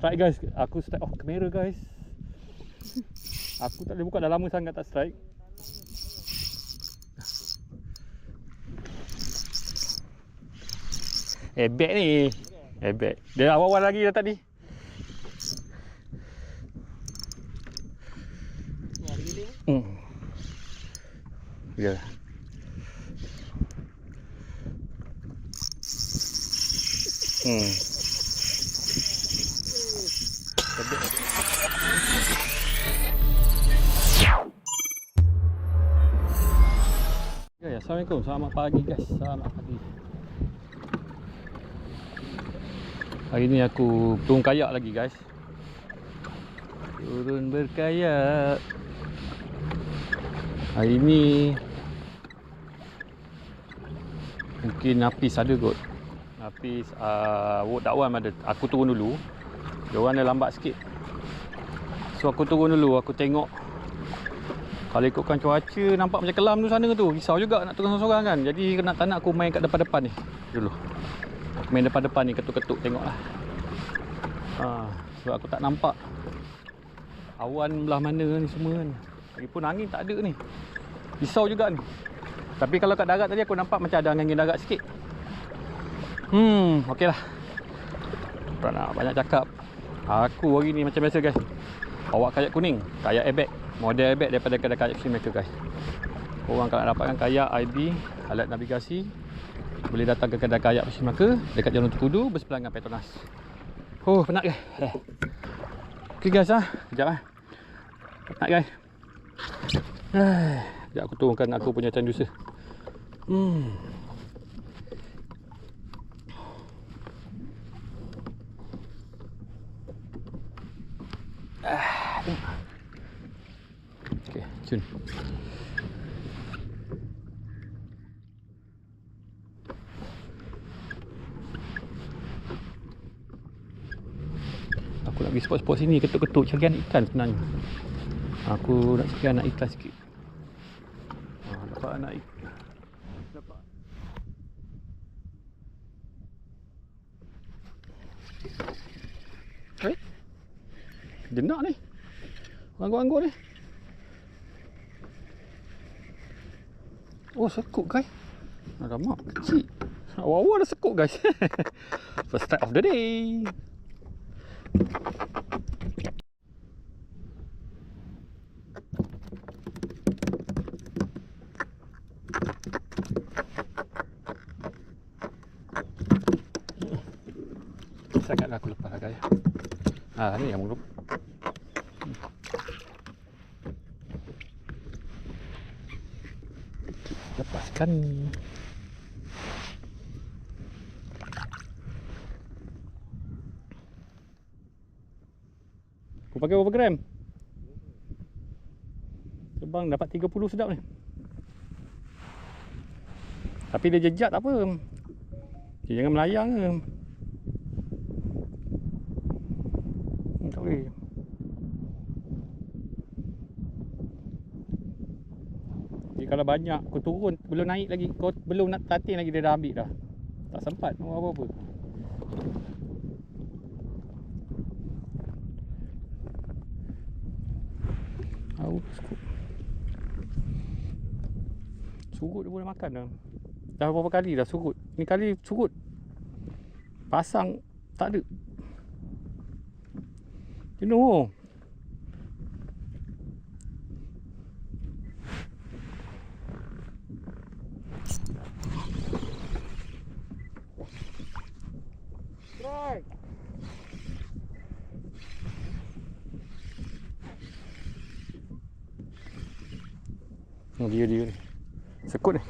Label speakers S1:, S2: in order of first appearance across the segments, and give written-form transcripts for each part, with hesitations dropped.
S1: strike guys. Aku step off kamera guys. Aku tak boleh buka, dah lama sangat tak strike. Ebek ni. Ebek. Dia awal-awal lagi dah tadi. Ya. Ya, Assalamualaikum. Selamat pagi guys. Selamat pagi. Hari ni aku turun kayak lagi guys. Turun berkayak. Hari ni mungkin Nafis ada kot. Nafis, Wok Dakwan ada. Aku turun dulu. Diorang dah lambat sikit. So aku turun dulu, aku tengok. Kalau ikutkan cuaca nampak macam kelam tu sana tu. Risau juga nak turun seorang kan. Jadi tak nak aku main kat depan-depan ni dulu. Aku main depan-depan ni, ketuk-ketuk tengoklah. Sebab aku tak nampak awan belah mana ni semua kan. Lagipun angin tak ada ni. Risau juga ni. Tapi kalau kat darat tadi aku nampak macam ada angin darat sikit. Okey lah. Tak nak banyak cakap. Aku hari ni macam biasa guys. Bawa kayak kuning, kayak airbag. Model airbag daripada kedai kayak Filmmaker guys. Korang kalau nak dapatkan kayak IB, alat navigasi, boleh datang ke kedai kayak Filmmaker dekat Jalan Tukudu bersebelahan dengan Petronas. Penat guys. Okey guys kejap penat guys. Sekejap aku turunkan aku punya transducer. Okey, cun. Aku nak pergi spot-spot sini, ketuk-ketuk cari anak ikan sebenarnya. Aku nak cari anak ikan sikit. Dapat anak ikan. Dapat. Jenak ni. Anggut-anggut ni. Sekut guys. Alamak, kecil. Awal-awal dah sekut guys. First strike of the day. Sangatlah aku lepas lah guys. Ni yang mulu. Lepaskan. Aku pakai berapa gram? Terbang dapat 30 sedap ni. Tapi dia jejak tak apa. Dia jangan melayang ke. Tak boleh. Jadi kalau banyak aku turun, belum naik lagi, kau belum nak tatin lagi dia dah ambil dah. Tak sempat mau apa-apa. Sugut. Sugut dia boleh makan dah. Dah berapa kali dah sugut. Ni kali sugut. Pasang tak ada. Jenuh. Strike. Dia ni. Sekut ni.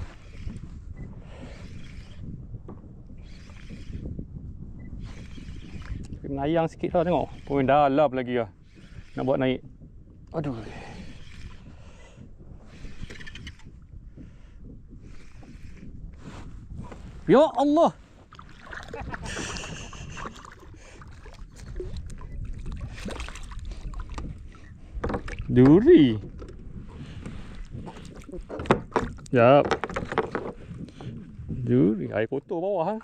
S1: Menayang sikit lah tengok. Dalam lagi lah. Nak buat naik. Aduh. Ya Allah. Duri. Sekejap. Duri. Air kotor bawah.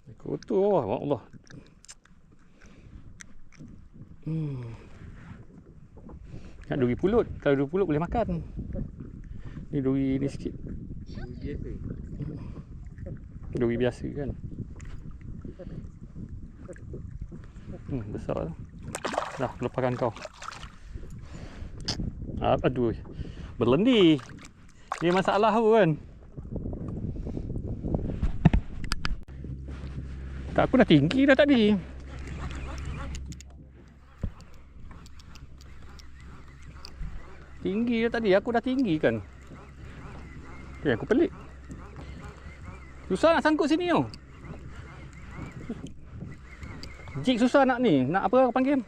S1: Air kotor bawah. Allah. Nak duri pulut. Kalau duri pulut boleh makan. Ni duri ni sikit. Duri biasa kan. Besar lah. Dah, lepaskan kau. Aduh. Berlendi. Ni masalah tu kan. Tak, aku dah tinggi dah tadi. Tinggi dah tadi. Aku dah tinggi kan. Aku pelik. Susah nak sangkut sini tau. Jig susah nak ni. Nak apa aku panggil?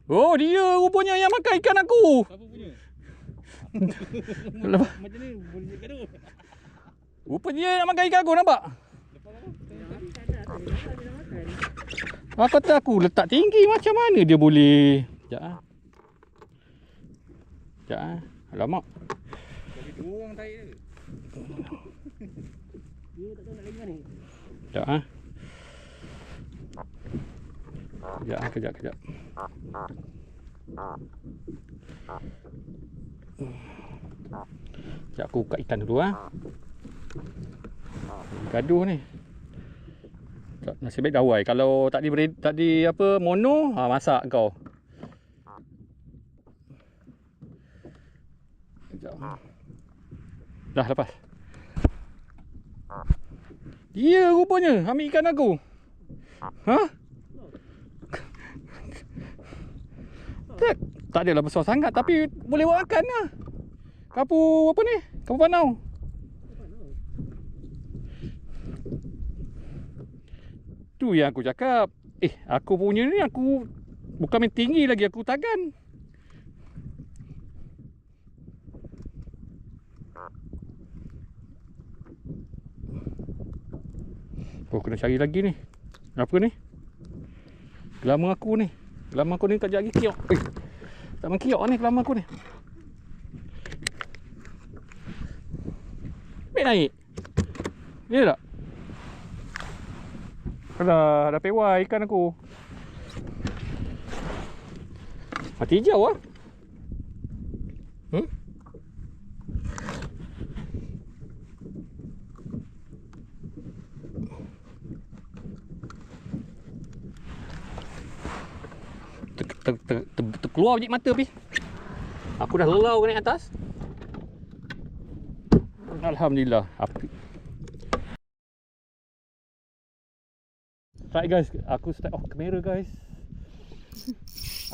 S1: Oh, dia rupanya yang makan ikan aku.
S2: Siapa punya?
S1: Lepas,
S2: Macam ni boleh gaduh.
S1: rupanya dia nak makan ikan aku, nampak? Apa kata aku letak tinggi, macam mana dia boleh? Sekejap ah. Sekejap ah. Alamak.
S2: Jadi dua orang tarik dia. Dia tak tahu nak lagi mana.
S1: Sekejap ah. Kejap. Sekejap aku buka ikan dulu ah. Gaduh ni. Nasib baik dawai. Kalau tak di apa mono, masak kau. Sekejap. Dah lepas. Dia rupanya ambil ikan aku. Ha? Tak adalah besar sangat tapi boleh buat makan lah. Kapu apa ni? Kapu panau. Tu yang aku cakap. Aku punya ni aku bukan main tinggi lagi, aku tagan. Oh, kena cari lagi ni. Apa ni? Gelama aku ni. Gelama aku ni tak jadi kiok. Tak main kiok ni gelama aku ni. Baik naik. Ni tak? Dah pewai ikan aku. Mati hijau lah. Terkeluar biji mata pi. Aku dah lelau ke naik atas. Alhamdulillah. Api. Strike guys. Aku strike off kamera guys.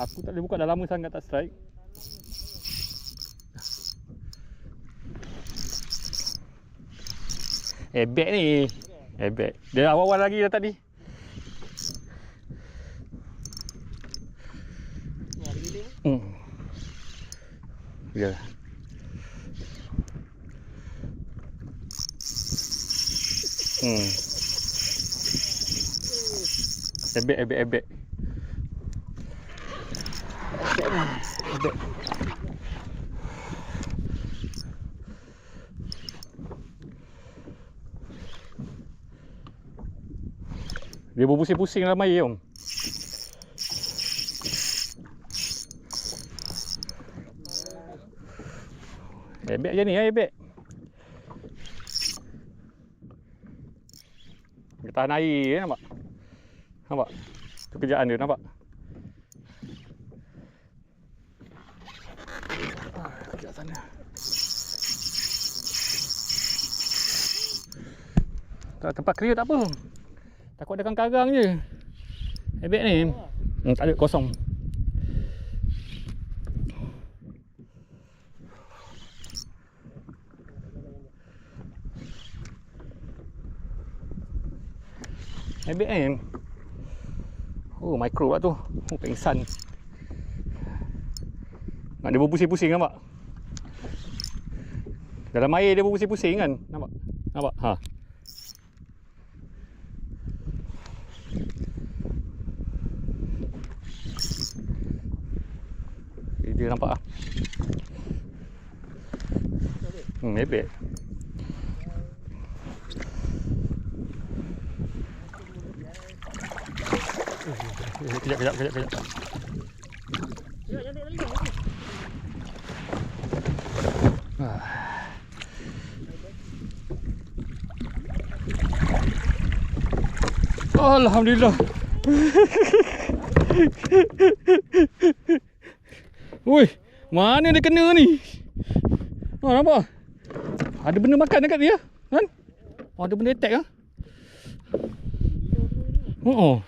S1: Aku tak boleh buka, dah lama sangat tak strike. Ebek ni. Ebek. Dia awal-awal lagi dah tadi. Ya. Ebek. Ebek. Dia berpusing-pusing dalam air om. Ebek je ni ya, ebek. Dia tahan air, nampak? Nampak? Tu kerjaan dia, nampak? Kejap sana. Tempat clear tak apa. Takut ada karang je. Ebek ni. Tak ada, kosong. Ebek ni. Oh, micro lah tu. Oh, pengsan. Nak dia berpusing-pusing, nampak? Dalam air dia berpusing-pusing kan? Nampak? Nampak? Ha. Dia nampak ah. Ebek. Kejap.
S2: Jangan lagi.
S1: Alhamdulillah. Woi, mana dia kena ni? Oh, nampak? Ada benda makan dekat dia, kan? Oh, ada benda attack ah. Oh.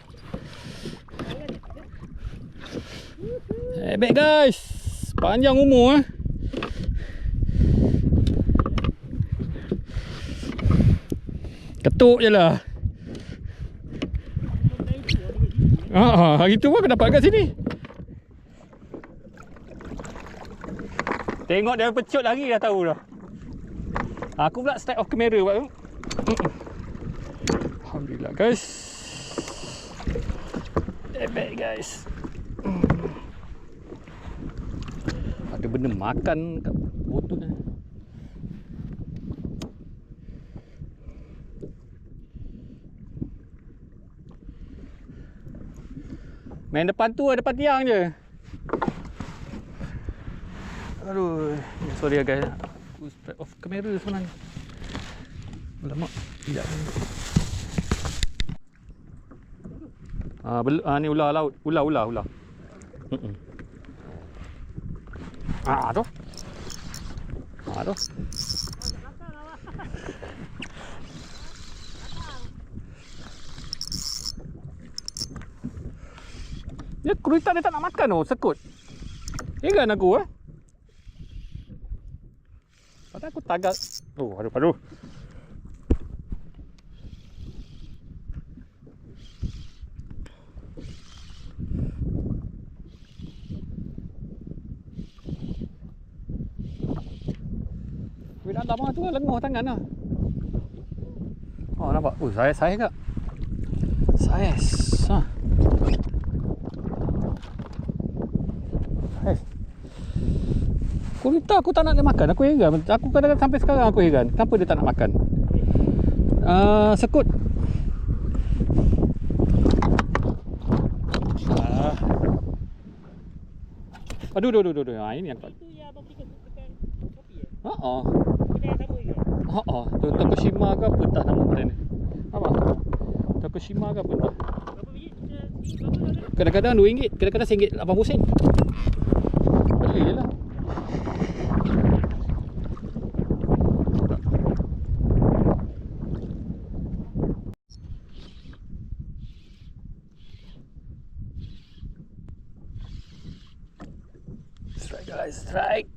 S1: Hebat guys. Panjang umur ah. Ketuk je lah. Hari tu pun aku dapat kat sini. Tengok dia pecut lari dah tahu dah. Aku pula start off kamera buat tu. Alhamdulillah guys. Hebat guys. Ada benda makan kat botol ni. Main depan tu, depan tiang je. Aduh, sorry guys. Aku start off kamera sebenarnya. Alamak, tidak. Ni ular laut. Ular. Tu. Tu. Dia keruitan dia tak nak makan tu, sekut. Heran aku Padahal aku tagak. Oh, aduh. Bila lama tu lenguh tangan lah. Oh, nampak. Oh, saya kak. Saiz. Kurita aku tak nak dia makan. Aku heran. Aku kadang-kadang sampai sekarang aku heran. Kenapa dia tak nak makan? Sekut. Aduh. Ini yang tak.
S2: Itu yang abang beli dekat kopi Kedai sama ke?
S1: Tu Tokushima ke apa entah nama kedai ni. Apa? Tokushima ke apa entah.
S2: Berapa biji? Berapa?
S1: Kadang-kadang RM2, kadang-kadang RM1.80. Beli je lah. Strike guys, strike.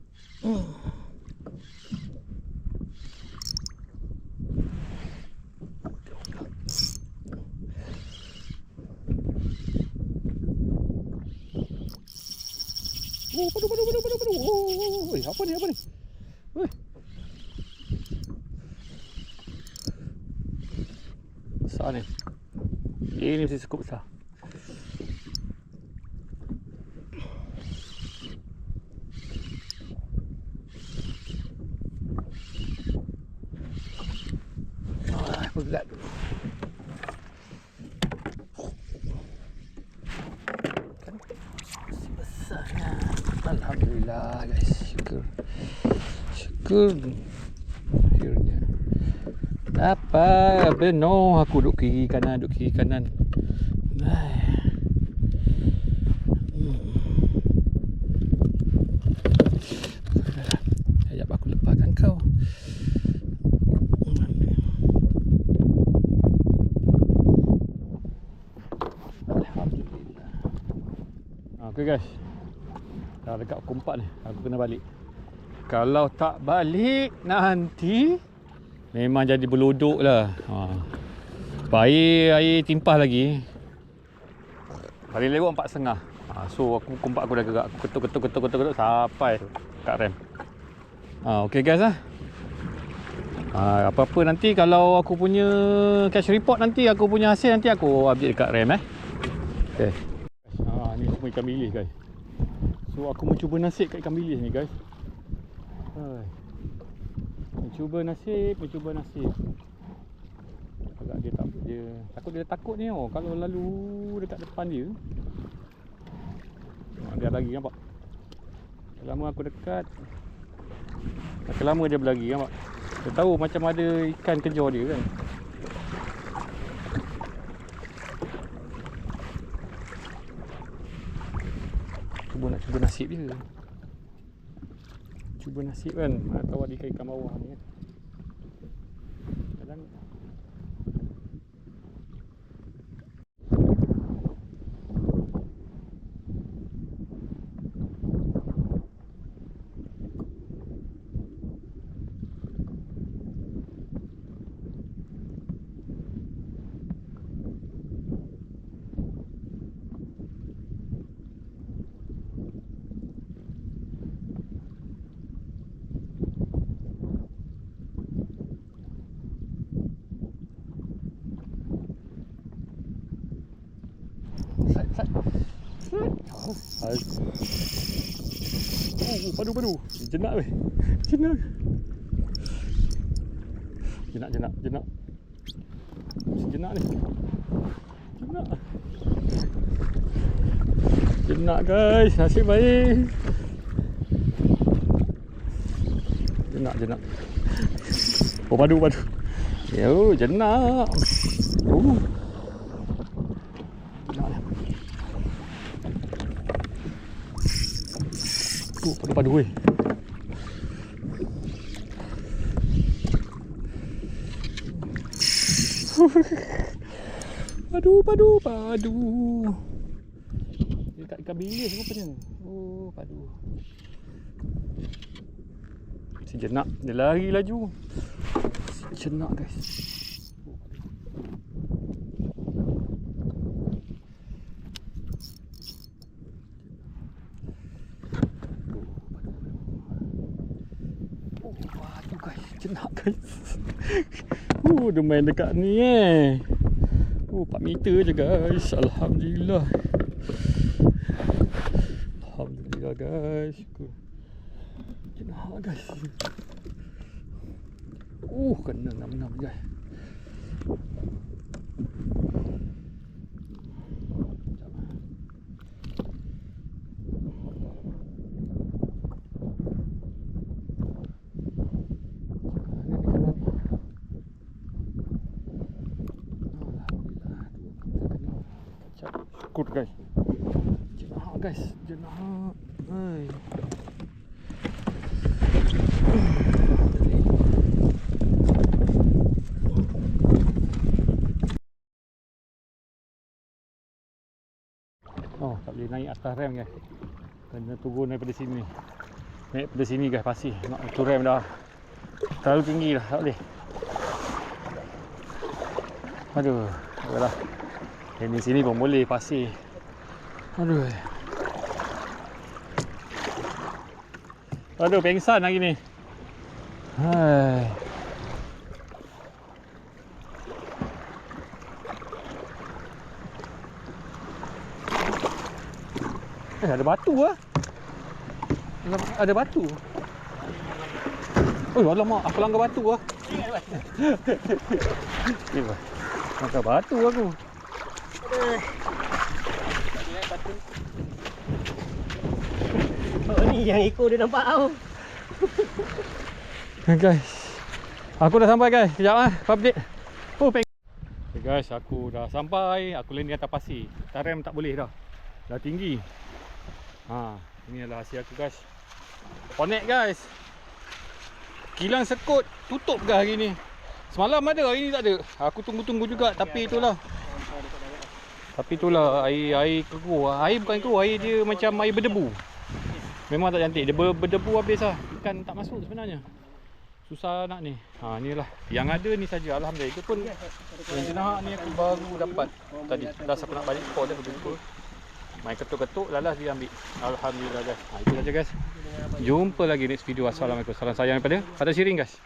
S1: Oh, padu. Oh, apa ni? Oi. Besar ni. Ini mesti cukup besar. Berat. Besarnya. Alhamdulillah guys. Syukur. Akhirnya. Apa benar aku duduk kiri kanan. Sekejap aku lepaskan kau. Alhamdulillah. Okey guys. Dah dekat pukul 4 ni. Aku kena balik. Kalau tak balik nanti memang jadi berlodok lah. Sebab air timpah lagi. Paling lewat 4.5. So aku pukul 4 aku dah gerak. Aku ketuk sampai kat rem. Okey guys lah. Apa-apa nanti kalau aku punya catch report nanti, aku punya hasil nanti aku update dekat rem Okay. Ni semua ikan bilis guys. So aku mencuba nasib kat ikan bilis ni guys. Mencuba nasib. Agak dia dia. Takut ni oh. Kalau lalu dekat depan dia. Dia lagi nampak. Lama aku dekat. Makin lama dia berlari nampak. Dia tahu macam ada ikan kejar dia kan. Nak cuba nasib dia. Cuba nasib kan. Mana tahu ada ikan bawah ni kan. Kadang padu. Jenak weh. Jenak. Jenak ni. Jenak guys, nasib baik. Jenak. Oh padu. Yo, jenak. Padu weh. Padu. Dia kat ikan bilis rupanya. Oh, padu. Si jenak, dia lari laju. Si jenak guys. Jenak guys. Dia main dekat ni 4 meter je guys. Alhamdulillah guys. Jenak guys. Kena 6 guys. Syukur guys. Jenak. Hai. Oh, tak boleh naik atas rem guys. Kena turun daripada sini. Naik daripada sini guys, pasir. Nak turun rem dah. Terlalu tinggi dah, tak boleh. Aduh, taklah. Di sini pun boleh pasir. Aduh, pengsan hari ni. Hai. Ada batu ah. Ada batu. Oh, alamak, aku langgar batu ah. Langgar batu aku.
S2: Oh ni yang ekor dia nampak tau.
S1: Guys, aku dah sampai guys. Sekejap update. Okay guys, aku dah sampai. Aku landing atas pasir. Rem tak boleh dah. Dah tinggi. Ini adalah hasil aku guys. Connect guys. Kilang sekut tutup ke hari ni? Semalam ada, hari ni tak ada. Aku tunggu-tunggu juga, tapi itulah. Air keruh. Air bukan keruh, air dia macam air berdebu. Memang tak cantik. Dia berdebu habis lah. Ikan tak masuk sebenarnya. Susah nak ni. Inilah. Yang ada ni saja. Alhamdulillah. Itu pun yang jenak ni aku baru dapat tadi. Dah aku nak balik port dia berjumpa. Main ketuk-ketuk, lalas dia ambil. Alhamdulillah guys. Itu saja guys. Jumpa lagi next video. Assalamualaikum. Salam sayang daripada Fatah Syiring guys.